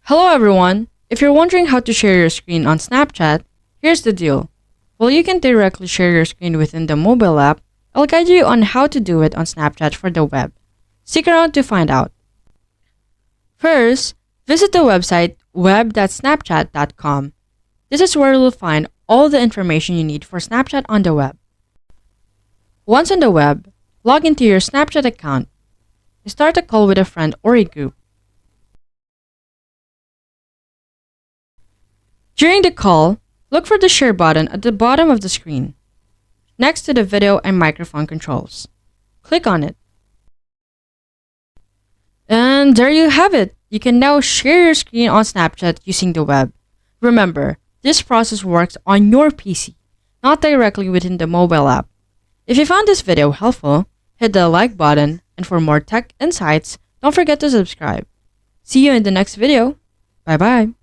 Hello everyone! If you're wondering how to share your screen on Snapchat, here's the deal. While you can directly share your screen within the mobile app, I'll guide you on how to do it on Snapchat for the web. Stick around to find out. First, visit the website web.snapchat.com. This is where you'll find all the information you need for Snapchat on the web. Once on the web, log into your Snapchat account. Start a call with a friend or a group. During the call, look for the share button at the bottom of the screen, next to the video and microphone controls. Click on it. And there you have it! You can now share your screen on Snapchat using the web. Remember, this process works on your PC, not directly within the mobile app. If you found this video helpful, hit the like button, and for more tech insights, don't forget to subscribe. See you in the next video. Bye bye!